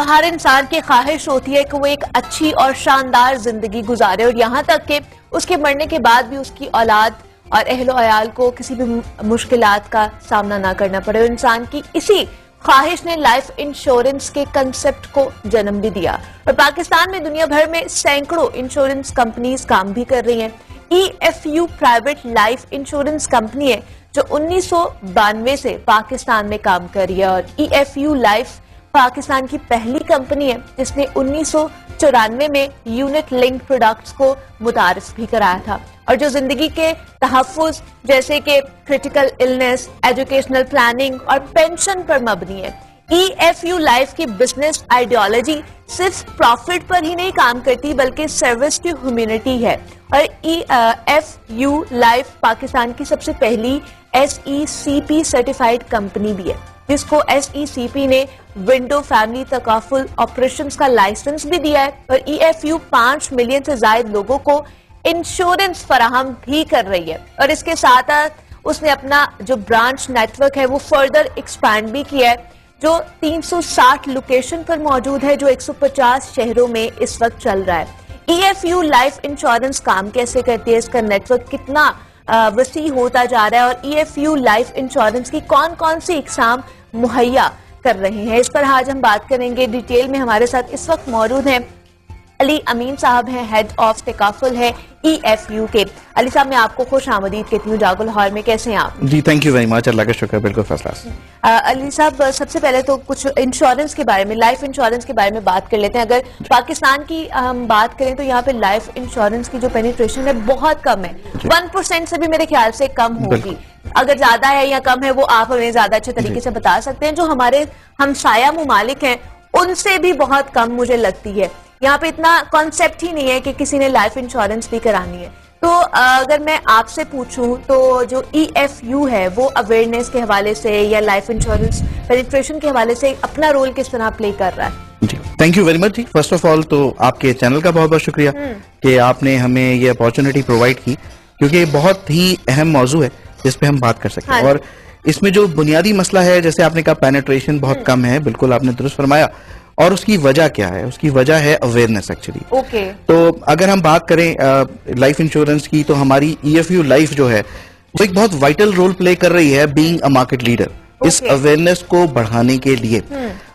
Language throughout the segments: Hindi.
हर इंसान की ख्वाहिश होती है कि वो एक अच्छी और शानदार जिंदगी गुजारे और यहाँ तक कि उसके मरने के बाद भी उसकी औलाद और अहलो अयाल को किसी भी मुश्किलात का सामना ना करना पड़े। और इंसान की इसी ख्वाहिश ने लाइफ इंश्योरेंस के कंसेप्ट को जन्म भी दिया और पाकिस्तान में दुनिया भर में सैकड़ों इंश्योरेंस कंपनीज काम भी कर रही हैं। EFU private life insurance company है जो 1992 से पाकिस्तान में काम कर रही है और EFU लाइफ पाकिस्तान की पहली कंपनी है जिसने 1994 में यूनिट लिंक प्रोडक्ट्स को मुतारिफ भी कराया था और जो जिंदगी के तहफ़्फ़ुज़ जैसे कि क्रिटिकल इलनेस, एजुकेशनल प्लानिंग और पेंशन पर मबनी है। EFU लाइफ की बिजनेस आइडियोलॉजी सिर्फ प्रॉफिट पर ही नहीं काम करती बल्कि सर्विस टू ह्यूमैनिटी है और EFU लाइफ पाकिस्तान की सबसे पहली SECP सर्टिफाइड कंपनी भी है जिसको SECP ने विंडो फैमिली तकाफुल ऑपरेशंस का लाइसेंस भी दिया है और EFU 5 मिलियन से ज्यादा लोगों को इंश्योरेंस फराहम भी कर रही है और इसके साथ उसने अपना जो ब्रांच नेटवर्क है वो फर्दर एक्सपैंड भी किया है जो 360 लोकेशन पर मौजूद है जो 150 शहरों में इस वक्त चल रहा है। EFU लाइफ इंश्योरेंस काम कैसे करती है, इसका नेटवर्क कितना वसी होता जा रहा है और EFU लाइफ इंश्योरेंस की कौन कौन सी इकसाम मुहैया कर रहे हैं, इस पर आज हम बात करेंगे। डिटेल में हमारे साथ इस वक्त मौजूद हैं अली अमीन साहब हैं, हेड ऑफ तकाफुल है EFU के। अली साहब मैं आपको खुश आमदीद कहती हूँ जागो लाहौर में, कैसे हैं आप? जी थैंक यू वेरी मच, अल्लाह का शुक्र, बिल्कुल फर्स्ट क्लास। अली साहब सबसे पहले तो कुछ इंश्योरेंस के बारे में, लाइफ इंश्योरेंस के बारे में बात कर लेते हैं। अगर पाकिस्तान की हम बात करें तो यहाँ पे लाइफ इंश्योरेंस की जो पेनिट्रेशन है बहुत कम है, 1% से भी मेरे ख्याल से कम होगी। अगर ज्यादा है या कम है वो आप हमें ज्यादा अच्छे तरीके से बता सकते हैं। जो हमारे हमसाया मुमालिक हैं उनसे भी बहुत कम मुझे लगती है। यहाँ पे इतना कॉन्सेप्ट ही नहीं है कि किसी ने लाइफ इंश्योरेंस भी करानी है। तो अगर मैं आपसे पूछूं तो जो EFU है वो अवेयरनेस के हवाले से या लाइफ इंश्योरेंस पेनिट्रेशन के हवाले से अपना रोल किस तरह प्ले कर रहा है? जी थैंक यू वेरी मच जी। फर्स्ट ऑफ ऑल तो आपके चैनल का बहुत बहुत शुक्रिया कि आपने हमें ये अपॉर्चुनिटी प्रोवाइड की क्योंकि ये बहुत ही अहम मौजू है जिस पे हम बात कर सकें। हाँ। और इसमें जो बुनियादी मसला है जैसे आपने कहा पेनिट्रेशन बहुत कम है, बिल्कुल आपने दुरुस्त फरमाया। और उसकी वजह क्या है? उसकी वजह है अवेयरनेस एक्चुअली। ओके। तो अगर हम बात करें लाइफ इंश्योरेंस की तो हमारी EFU लाइफ जो है वो एक बहुत वाइटल रोल प्ले कर रही है बीइंग अ मार्केट लीडर इस अवेयरनेस को बढ़ाने के लिए।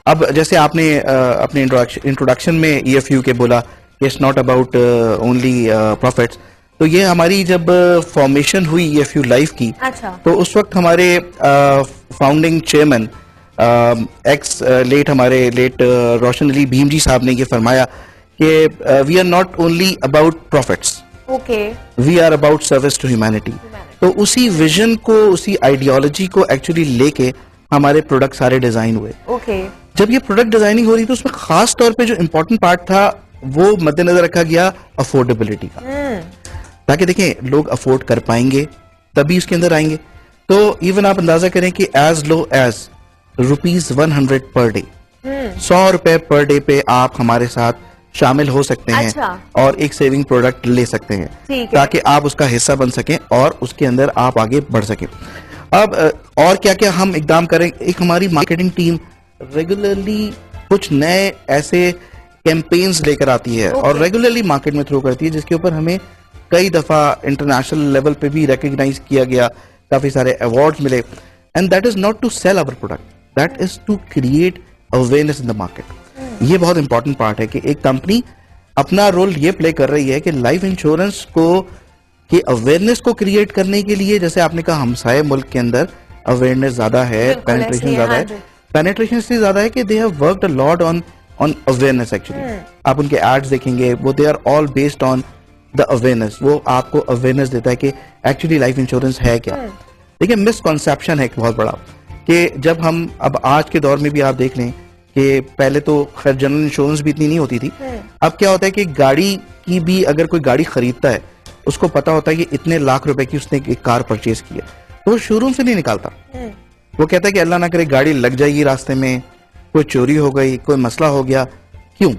अब जैसे आपने अपने इंट्रोडक्शन में EFU के बोला it's not about only profits, तो ये हमारी जब फॉर्मेशन हुई EFU लाइफ की, अच्छा। तो उस वक्त हमारे फाउंडिंग चेयरमैन एक्स लेट हमारे लेट रोशन अली भीम जी साहब ने ये फरमाया कि we are not only about profits, okay, we are about service to humanity. तो उसी विजन को, उसी आइडियोलॉजी को एक्चुअली लेके हमारे प्रोडक्ट सारे डिजाइन हुए। ओके। जब ये प्रोडक्ट डिजाइनिंग हो रही तो उसमें खास तौर पे जो इम्पोर्टेंट पार्ट था वो मद्देनजर रखा गया अफोर्डेबिलिटी का, ताकि देखें लोग अफोर्ड कर पाएंगे तभी उसके अंदर आएंगे। तो इवन आप अंदाजा करें कि as low as ₹100 per day, 100 रुपए पर डे पे आप हमारे साथ शामिल हो सकते हैं। अच्छा। और एक सेविंग प्रोडक्ट ले सकते हैं ताकि आप उसका हिस्सा बन सकें और उसके अंदर आप आगे बढ़ सकें। अब और क्या क्या हम इकदाम करें, एक हमारी मार्केटिंग टीम रेगुलरली कुछ नए ऐसे कैंपेन्स लेकर आती है और रेगुलरली मार्केट में थ्रो करती है जिसके ऊपर हमें कई दफा इंटरनेशनल लेवल पे भी रिकॉग्नाइज किया गया, काफी सारे अवार्ड्स मिले। And that is not to sell our product, that is to create awareness in the market. ये बहुत इंपॉर्टेंट पार्ट है कि एक कंपनी अपना रोल ये प्ले कर रही है कि लाइफ इंश्योरेंस को की अवेयरनेस को क्रिएट करने के लिए, जैसे आपने कहा हमसाए मुल्क के अंदर अवेयरनेस ज्यादा है, पेनिट्रेशन ज्यादा है, पेनिट्रेशन इसलिए ज्यादा है कि they have worked a lot on awareness actually. आप उनके एड्स देखेंगे वो they are all based on the awareness, वो आपको अवेयरनेस देता है कि एक्चुअली लाइफ इंश्योरेंस है क्या। देखिए मिसकॉन्सेप्शन है एक बहुत बड़ा कि जब हम अब आज के दौर में भी आप देख लें कि पहले तो खैर जनरल इंश्योरेंस भी इतनी नहीं होती थी। अब क्या होता है कि गाड़ी की भी अगर कोई गाड़ी खरीदता है उसको पता होता है कि इतने लाख रुपए की उसने एक कार परचेज की है, तो वो शोरूम से नहीं निकालता। वो कहता है कि अल्लाह ना करे गाड़ी लग जाएगी रास्ते में, कोई चोरी हो गई, कोई मसला हो गया। क्यों?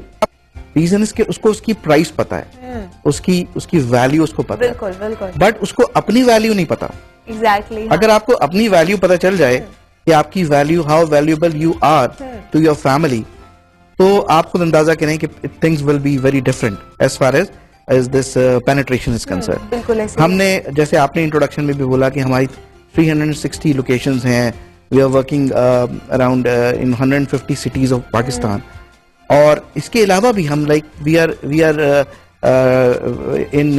रीजन इसके उसको उसकी प्राइस पता है, उसकी वैल्यू उसको पता बिल्कुल, है, बिल्कुल। बट उसको अपनी वैल्यू नहीं पता। एग्जैक्टली। अगर आपको अपनी वैल्यू पता चल जाए कि आपकी value, how valuable you are to your family, तो आप खुद अंदाजा करें कि things will be very different as far as this penetration is concern. बिल्कुल ऐसे हमने, जैसे आपने इंट्रोडक्शन में भी बोला कि हमारी 360 लोकेशंस हैं, we are working around in 150 cities of Pakistan, और इसके अलावा भी हम we are in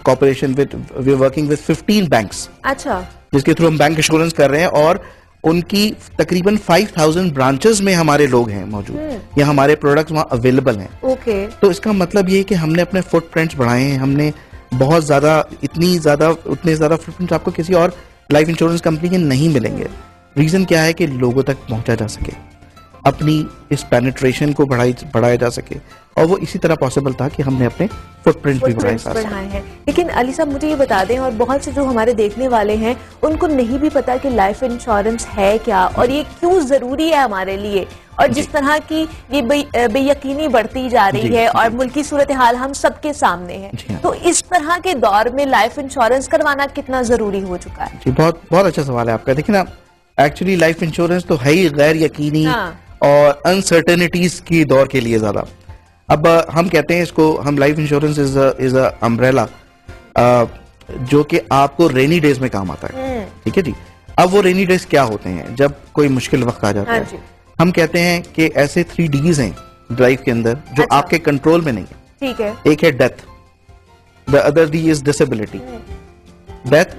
cooperation with, we are working with 15 banks. अच्छा। जिसके थ्रू हम बैंक इंश्योरेंस कर रहे हैं, और उनकी तकरीबन 5000 ब्रांचेस में हमारे लोग हैं मौजूद, या हमारे प्रोडक्ट्स वहाँ अवेलेबल हैं। ओके। तो इसका मतलब ये है कि हमने अपने फुटप्रिंट्स बढ़ाए हैं, हमने बहुत ज्यादा, उतने ज्यादा फुटप्रिंट्स आपको किसी और लाइफ इंश्योरेंस कंपनी के नहीं मिलेंगे। रीजन क्या है कि लोगों तक पहुंचा जा सके, अपनी इस पेनिट्रेशन को बढ़ाया जा सके, और वो इसी तरह पॉसिबल था कि हमने अपने फुटप्रिंट भी बढ़ाए हैं। लेकिन अली साहब मुझे ये बता दें, और बहुत से जो हमारे देखने वाले हैं उनको नहीं भी पता कि लाइफ इंश्योरेंस है क्या और ये क्यों जरूरी है हमारे लिए, और जिस तरह की ये बेयकीनी बढ़ती जा रही है और मुल्की सूरत हाल हम सबके सामने है, तो इस तरह के दौर में लाइफ इंश्योरेंस करवाना कितना जरूरी हो चुका है? जी, बहुत बहुत अच्छा सवाल है आपका। देखिए ना, एक्चुअली लाइफ इंश्योरेंस तो है ही गैर यकीनी और अनसर्टेनिटीज की दौर के लिए ज्यादा। अब हम कहते हैं इसको, हम life insurance is a umbrella जो कि आपको रेनी डेज में काम आता है। ठीक है जी। अब वो रेनी डेज क्या होते हैं? जब कोई मुश्किल वक्त आ जाता है, हम कहते हैं कि ऐसे 3 Ds हैं लाइफ के अंदर जो आपके कंट्रोल में नहीं है। ठीक है। एक है death, the other D is disability. Death,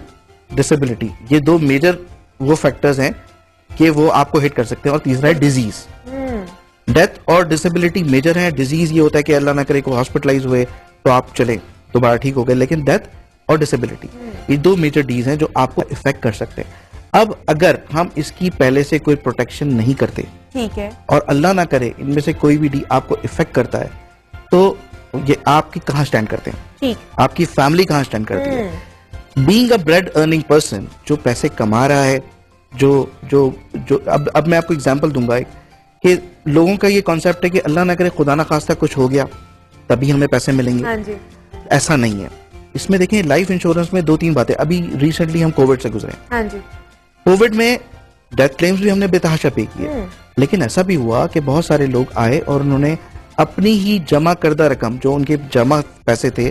disability, ये 2 मेजर वो फैक्टर्स हैं कि वो आपको हिट कर सकते हैं, और तीसरा है डिजीज। डेथ और डिसेबिलिटी मेजर है। डिजीज ये होता है कि अल्लाह ना करे को हॉस्पिटलाइज हुए तो आप चले, दोबारा ठीक हो गए, लेकिन डेथ और डिसेबिलिटी ये 2 मेजर डीज हैं जो आपको इफेक्ट कर सकते हैं। अब अगर हम इसकी पहले से कोई प्रोटेक्शन नहीं करते, ठीक है, और अल्लाह ना करे इनमें से कोई भी डी आपको इफेक्ट करता है, तो ये आपकी कहाँ स्टैंड करते हैं? ठीक, आपकी फैमिली कहाँ स्टैंड करती है? Being a bread earning person, जो पैसे कमा रहा है, जो अब मैं आपको एग्जांपल दूंगा कि लोगों का ये कॉन्सेप्ट है कि अल्लाह ना करे खुदा ना खास्ता कुछ हो गया तभी हमें पैसे मिलेंगे। हाँ जी। ऐसा नहीं है। इसमें देखें, लाइफ इंश्योरेंस में 2-3 बातें, अभी रिसेंटली हम कोविड से गुजरे। हाँ जी। कोविड में डेथ क्लेम्स भी हमने बेतहाशा पे किए, लेकिन ऐसा भी हुआ कि बहुत सारे लोग आए और उन्होंने अपनी ही जमा करदा रकम, जो उनके जमा पैसे थे,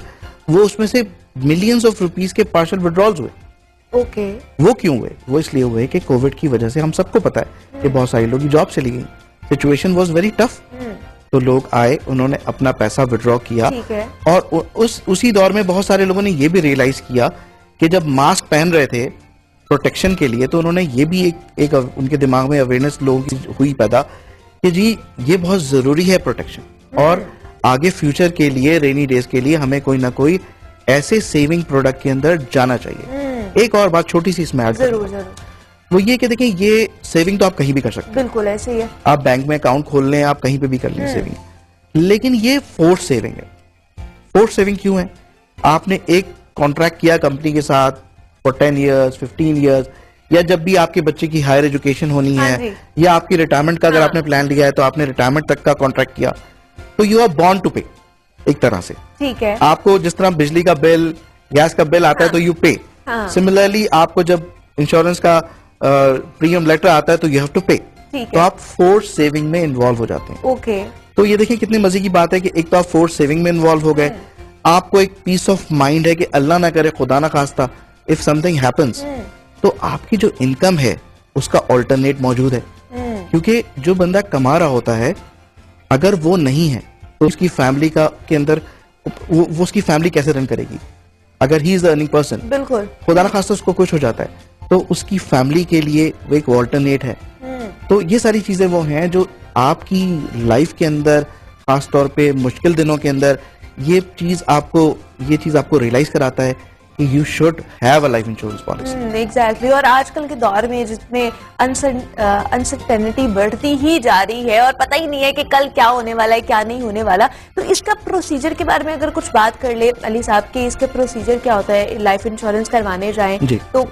वो उसमें से मिलियंस ऑफ रुपीस के पार्शियल विड्रॉल्स हुए। ओके। वो क्यों हुए? वो इसलिए हुए कि कोविड की वजह से हम सबको पता है कि बहुत सारे लोग की जॉब चली गई, सिचुएशन वाज वेरी टफ, तो लोग आए, उन्होंने अपना पैसा विड्रॉ किया, और उसी दौर में बहुत सारे लोगों ने ये भी रियलाइज किया कि जब मास्क पहन रहे थे प्रोटेक्शन के लिए, तो उन्होंने ये भी एक उनके दिमाग में अवेयरनेस लोगों की हुई पैदा कि जी ये बहुत जरूरी है प्रोटेक्शन, और आगे फ्यूचर के लिए, रेनी डेज के लिए हमें कोई ना कोई ऐसे सेविंग प्रोडक्ट के अंदर जाना चाहिए। एक और बात छोटी सी इसमें ऐड करूंगा, वो ये कि देखिए, ये सेविंग तो आप कहीं भी कर सकते हैं, बिल्कुल ऐसे ही है। आप बैंक में अकाउंट खोल लें, आप कहीं पे भी कर लें सेविंग, लेकिन ये फोर्स सेविंग है। फोर्स सेविंग क्यों है? आपने एक कॉन्ट्रैक्ट किया कंपनी के साथ फॉर 10 years, 15 years, या जब भी आपके बच्चे की हायर एजुकेशन होनी है, या आपकी रिटायरमेंट का अगर आपने प्लान लिया है तो आपने रिटायरमेंट तक का कॉन्ट्रैक्ट किया, तो यू आर बॉन्ड टू पे एक तरह से। ठीक है। आपको जिस तरह बिजली का बिल, गैस का बिल आता है तो यू पे, सिमिलरली आपको जब इंश्योरेंस का प्रीमियम लेटर आता है तो यू हैव टू पे, तो आप फोर्स सेविंग में इन्वॉल्व हो जाते हैं। ओके। तो ये देखिए कितनी मजे की बात है कि एक तो आप फोर्स सेविंग में इन्वॉल्व हो गए, आपको एक पीस ऑफ माइंड है कि अल्लाह ना करे खुदा ना खास्ता इफ समथिंग हैपेंस, तो आपकी जो इनकम है उसका ऑल्टरनेट मौजूद है, क्योंकि जो बंदा कमा रहा होता है अगर वो नहीं है तो उसकी फैमिली का के अंदर वो उसकी फैमिली कैसे रन करेगी? अगर he is the earning person, बिल्कुल खुदा ना खास्ता उसको कुछ हो जाता है तो उसकी फैमिली के लिए वो एक ऑल्टरनेट है। तो ये सारी चीजें वो हैं जो आपकी लाइफ के अंदर, खास तौर पे मुश्किल दिनों के अंदर, ये चीज आपको रियलाइज कराता है कि you should have a life insurance policy. Exactly. और आजकल के दौर में जिसमें अनसर्टेनिटी बढ़ती ही जा रही है और पता ही नहीं है कि कल क्या होने वाला है, क्या नहीं होने वाला, तो इसका प्रोसीजर के बारे में अगर कुछ बात कर ले अली साहब के, इसके प्रोसीजर क्या होता है? लाइफ इंश्योरेंस करवाने जाएं तो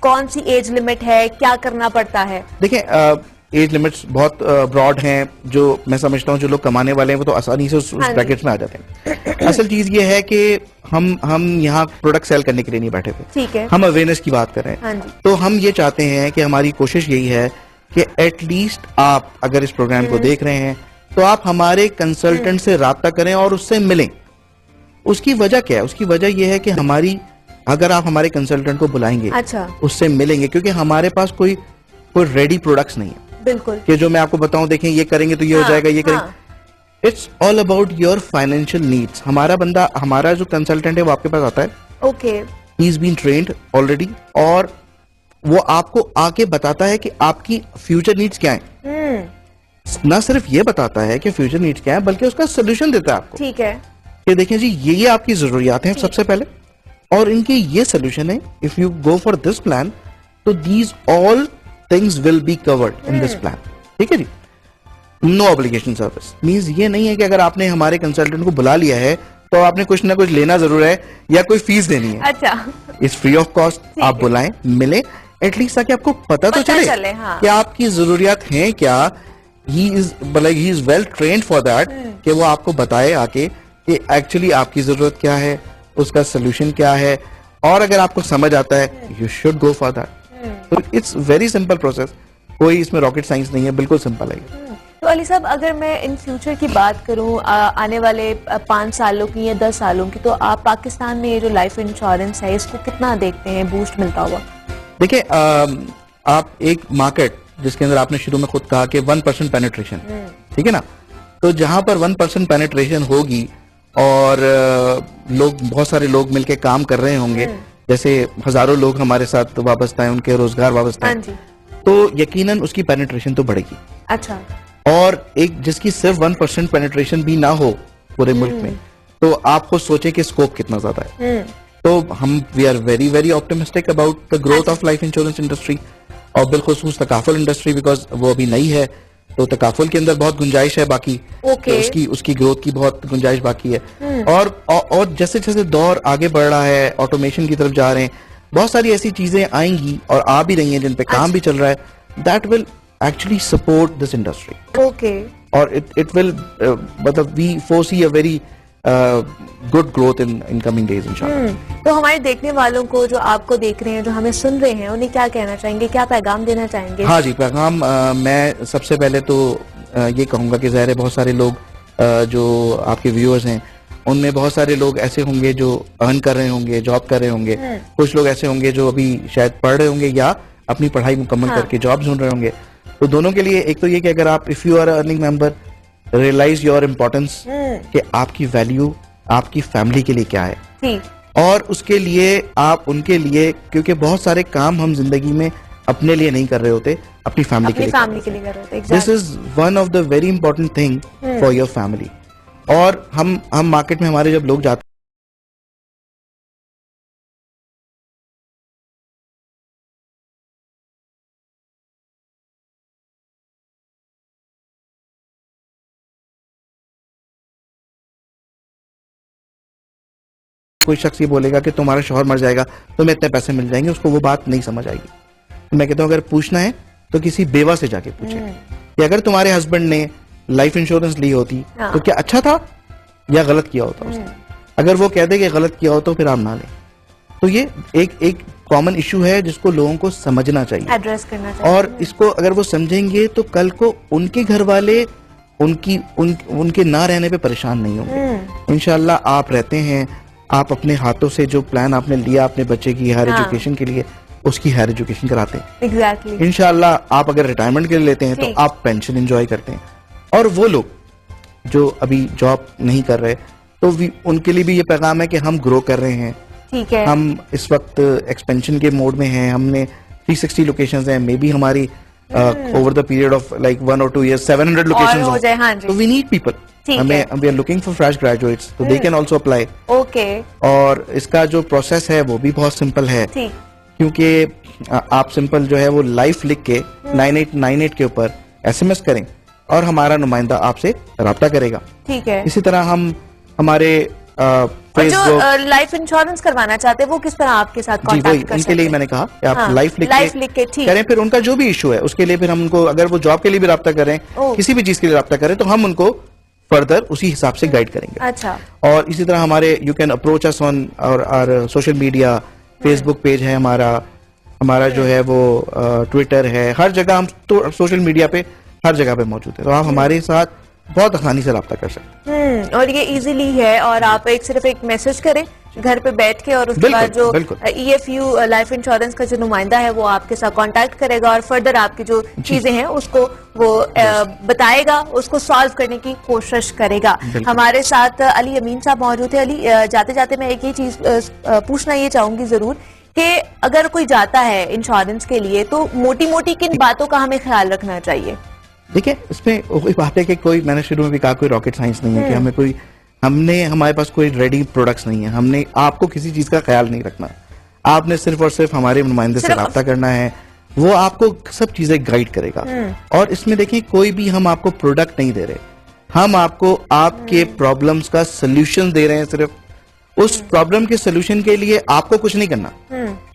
कौन सी एज लिमिट है, क्या करना पड़ता है? देखिए, एज लिमिट्स बहुत ब्रॉड हैं, जो मैं समझता हूँ जो लोग कमाने वाले हैं वो तो आसानी से उस ब्रैकेट में आ जाते हैं। असल चीज ये है कि हम यहाँ प्रोडक्ट सेल करने के लिए नहीं बैठे थे, ठीक है, हम अवेयरनेस की बात कर रहे हैं। तो हम ये चाहते हैं कि हमारी कोशिश यही है कि एटलीस्ट आप अगर इस प्रोग्राम को देख रहे हैं तो आप हमारे कंसल्टेंट से राब्ता करें और उससे मिलें। उसकी वजह क्या है? उसकी वजह यह है कि अगर आप हमारे कंसल्टेंट को बुलाएंगे, अच्छा, उससे मिलेंगे, क्योंकि हमारे पास कोई रेडी प्रोडक्ट्स नहीं है। बिल्कुल, कि जो मैं आपको बताऊं, देखें ये करेंगे तो ये हो जाएगा, ये करेंगे। It's all about your financial needs. हमारा जो कंसल्टेंट है वो आपके पास आता है, okay, he is been trained already, और वो आपको आके बताता है कि आपकी फ्यूचर नीड्स क्या है। ना सिर्फ ये बताता है कि फ्यूचर नीड्स क्या है, बल्कि उसका सोल्यूशन देता है आपको। ठीक है, कि देखें जी, ये आपकी जरूरियात हैं सबसे पहले, और इनके ये सोल्यूशन है। If you go for this plan तो these all things will be covered in this plan. ठीक है जी। नो ऑब्लिगेशन सर्विस मींस ये नहीं है कि अगर आपने हमारे कंसल्टेंट को बुला लिया है तो आपने कुछ ना कुछ लेना जरूर है या कोई फीस देनी है। अच्छा, इट्स फ्री ऑफ कॉस्ट। आप बुलाएं, मिले, एटलीस्ट ताकि आपको पता तो चले हाँ। कि आपकी जरूरियात हैं क्या। He is well trained for that, कि वो आपको बताए आके कि एक्चुअली आपकी जरूरत क्या है, उसका सोल्यूशन क्या है, और अगर आपको समझ आता है you should go for that. तो इट्स वेरी सिंपल प्रोसेस, कोई इसमें रॉकेट साइंस नहीं है, बिल्कुल सिंपल है। तो अली साहब, अगर मैं इन फ्यूचर की बात करूं, आने वाले 5 सालों की या 10 सालों की, तो आप पाकिस्तान में ये जो लाइफ इंश्योरेंस है इसको कितना देखते हैं बूस्ट मिलता हुआ? देखिए, आप एक मार्केट जिसके अंदर आपने शुरू में खुद कहा कि 1% पेनिट्रेशन, ठीक है ना, तो जहां पर 1% पेनिट्रेशन होगी और बहुत सारे लोग मिलके काम कर रहे होंगे, जैसे हजारों लोग हमारे साथ वाबस्ता हैं, उनके रोजगार वाबस्ता है, तो यकीनन उसकी पेनिट्रेशन तो बढ़ेगी। अच्छा, और एक जिसकी सिर्फ 1% पेनिट्रेशन भी ना हो पूरे मुल्क में, तो आप खुद सोचे कि स्कोप कितना ज्यादा है। तो we are very very optimistic about the growth of life insurance industry, और बिलखुसूस तकाफुल इंडस्ट्री, बिकॉज वो अभी नई है, तो तकाफुल के अंदर बहुत गुंजाइश है बाकी, तो उसकी ग्रोथ की बहुत गुंजाइश बाकी है। और जैसे जैसे दौर आगे बढ़ रहा है, ऑटोमेशन की तरफ जा रहे हैं, बहुत सारी ऐसी चीजें आएंगी और आ भी रही हैं जिन पे काम भी चल रहा है, that will actually support this industry. Okay. Or it will, but we foresee a very good growth in coming days, inshallah. तो हमारे देखने वालों को, जो आपको देख रहे हैं, जो हमें सुन रहे हैं, उन्हें क्या कहना चाहेंगे, क्या पैगाम देना चाहेंगे? हाँ जी, पैगाम मैं सबसे पहले तो ये कहूंगा कि ज़ाहिर है बहुत सारे लोग जो आपके व्यूअर्स हैं, उनमें बहुत सारे लोग ऐसे होंगे जो अर्न कर रहे होंगे, जॉब कर रहे होंगे, कुछ लोग ऐसे होंगे जो अभी शायद पढ़ रहे होंगे या अपनी पढ़ाई मुकम्मल करके जॉब ढूंढ रहे होंगे। तो दोनों के लिए एक तो ये कि अगर आप, if you are earning member, realize your importance, कि आपकी वैल्यू आपकी फैमिली के लिए क्या है, और उसके लिए आप उनके लिए, क्योंकि बहुत सारे काम हम जिंदगी में अपने लिए नहीं कर रहे होते, अपनी फैमिली के लिए कर रहे होते। This is one of the very important thing for your family. और हम मार्केट में हमारे जब लोग जाते कोई शख्स ये बोलेगा कि तुम्हारा शौहर मर जाएगा, तुम्हें इतने पैसे मिल जाएंगे, उसको वो बात नहीं समझ आएगी। तो मैं कहता हूँ अगर पूछना है तो किसी बेवा से जाके पूछे कि अगर तुम्हारे हस्बैंड ने लाइफ इंश्योरेंस ली होती तो क्या अच्छा था या गलत किया होता उसने। अगर वो कह दे कि गलत किया हो तो फिर आप ना लें। तो ये एक कॉमन इशू है जिसको लोगों को समझना चाहिए, एड्रेस करना चाहिए, और इसको अगर वो समझेंगे तो कल को उनके घर वाले उनके ना रहने पे परेशान नहीं होंगे। इंशाल्लाह आप रहते हैं, आप अपने हाथों से जो प्लान आपने लिया अपने बच्चे की हायर एजुकेशन के लिए, उसकी हायर एजुकेशन कराते हैं। एग्जैक्टली। इंशाल्लाह आप अगर रिटायरमेंट के लिए लेते हैं तो आप पेंशन एंजॉय करते हैं। और वो लोग जो अभी जॉब नहीं कर रहे, तो उनके लिए भी ये पैगाम है कि हम ग्रो कर रहे हैं। ठीक है, हम इस वक्त एक्सपेंशन के मोड में हैं, हमने 360 लोकेशंस हैं, मे बी हमारी over the period of like 1 or 2 years 700 locations हो जाए। हाँ जी। तो वी नीड पीपल, हमें we are looking for fresh graduates, तो they can also apply. Okay. और इसका जो प्रोसेस है वो भी बहुत सिंपल है, क्योंकि आप सिंपल जो है वो लाइफ लिख के 9898 के ऊपर SMS करें और हमारा नुमाइंदा आपसे राब्ता करेगा। ठीक है। इसी तरह हम हमारे जो लाइफ इंश्योरेंस करवाना चाहते हैं वो किस तरह आपके साथ कांटेक्ट कर सकते हैं? उनके लिए मैंने कहा कि आप लाइफ लिख के करें, फिर उनका जो भी इशू है उसके लिए फिर हम उनको, अगर वो जॉब के लिए भी राब्ता करें, किसी भी चीज के लिए राब्ता करें, तो हम उनको फर्दर उसी हिसाब से गाइड करेंगे। अच्छा। और इसी तरह हमारे you can approach us on और सोशल मीडिया, फेसबुक पेज है हमारा, हमारा जो है वो ट्विटर है, हर जगह हम तो सोशल मीडिया पे हर जगह पे मौजूद है, तो आप हमारे साथ बहुत आसानी से रब्ता कर सकते हैं। और ये इजीली है, और आप सिर्फ एक मैसेज करें घर पे बैठ के, और उसके बाद जो EFU लाइफ इंश्योरेंस का जो नुमाइंदा है वो आपके साथ कांटेक्ट करेगा और फर्दर आपकी जो चीजें हैं उसको वो बताएगा, उसको सॉल्व करने की कोशिश करेगा। हमारे साथ अली अमीन साहब मौजूद है। अली, जाते जाते मैं एक ही चीज पूछना ये चाहूंगी जरूर कि अगर कोई जाता है इंश्योरेंस के लिए तो मोटी मोटी किन बातों का हमें ख्याल रखना चाहिए? देखिए, इसमें कोई बात है कि कोई, मैंने शुरू में भी कहा, कोई रॉकेट साइंस नहीं है कि हमारे पास कोई रेडी प्रोडक्ट्स नहीं है। हमने आपको किसी चीज का ख्याल नहीं रखना, आपने सिर्फ और सिर्फ हमारे नुमाइंदे से रब्ता करना है, वो आपको सब चीजें गाइड करेगा। और इसमें देखिए, कोई भी हम आपको प्रोडक्ट नहीं दे रहे, हम आपको आपके प्रॉब्लम्स का सोल्यूशन दे रहे हैं। सिर्फ उस प्रॉब्लम के सोल्यूशन के लिए आपको कुछ नहीं करना,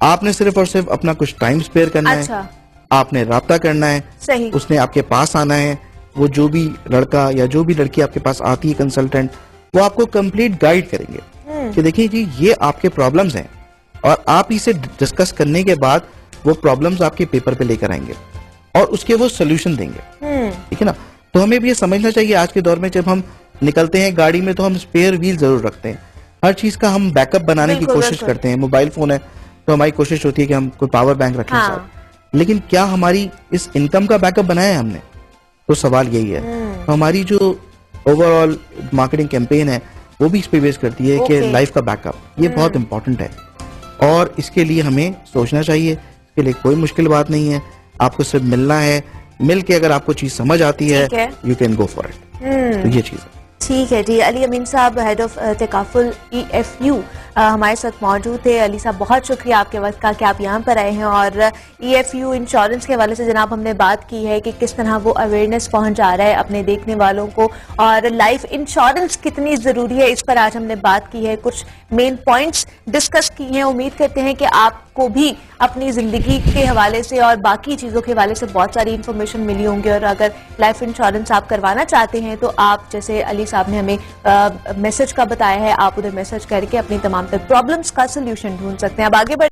आपने सिर्फ और सिर्फ अपना कुछ टाइम स्पेयर करना है, आपने रब्ता करना है, सही। उसने आपके पास आना है। वो जो भी लड़का या जो भी लड़की आपके पास आती है कंसल्टेंट, वो आपको कंप्लीट गाइड करेंगे कि देखिए जी, ये आपके प्रॉब्लम्स हैं, और आप इसे डिस्कस करने के बाद वो प्रॉब्लम्स आपके पेपर पे लेकर आएंगे और उसके वो सोल्यूशन देंगे। ठीक है ना? तो हमें भी ये समझना चाहिए, आज के दौर में जब हम निकलते हैं गाड़ी में तो हम स्पेयर व्हील जरूर रखते हैं, हर चीज का हम बैकअप बनाने की कोशिश करते हैं। मोबाइल फोन है तो हमारी कोशिश होती है कि हम कोई पावर बैंक रखें साथ, लेकिन क्या हमारी इस इनकम का बैकअप बनाया है हमने? तो सवाल यही है। तो हमारी जो ओवरऑल मार्केटिंग कैंपेन है वो भी इस पे बेस करती है कि लाइफ का बैकअप ये बहुत इंपॉर्टेंट है, और इसके लिए हमें सोचना चाहिए। इसके लिए कोई मुश्किल बात नहीं है, आपको सिर्फ मिलना है, मिल के अगर आपको चीज समझ आती है you can go for it. तो ये चीज है। ठीक है जी। अली अमीन साहब, हेड ऑफ तकाफुल EFU हमारे साथ मौजूद थे। अली साहब, बहुत शुक्रिया आपके वक्त का कि आप यहाँ पर आए हैं, और EFU इंश्योरेंस के हवाले से जनाब हमने बात की है कि किस तरह वो अवेयरनेस पहुंच जा रहा है अपने देखने वालों को, और लाइफ इंश्योरेंस कितनी जरूरी है इस पर आज हमने बात की है, कुछ मेन पॉइंट्स डिस्कस किए हैं। उम्मीद करते हैं कि आपको भी अपनी जिंदगी के हवाले से और बाकी चीजों के हवाले से बहुत सारी इंफॉर्मेशन मिली होंगी, और अगर लाइफ इंश्योरेंस आप करवाना चाहते हैं तो आप, जैसे अली साहब ने हमें मैसेज का बताया है, आप उधर मैसेज करके अपनी तमाम तर प्रॉब्लम्स का सोल्यूशन ढूंढ सकते हैं। अब आगे बढ़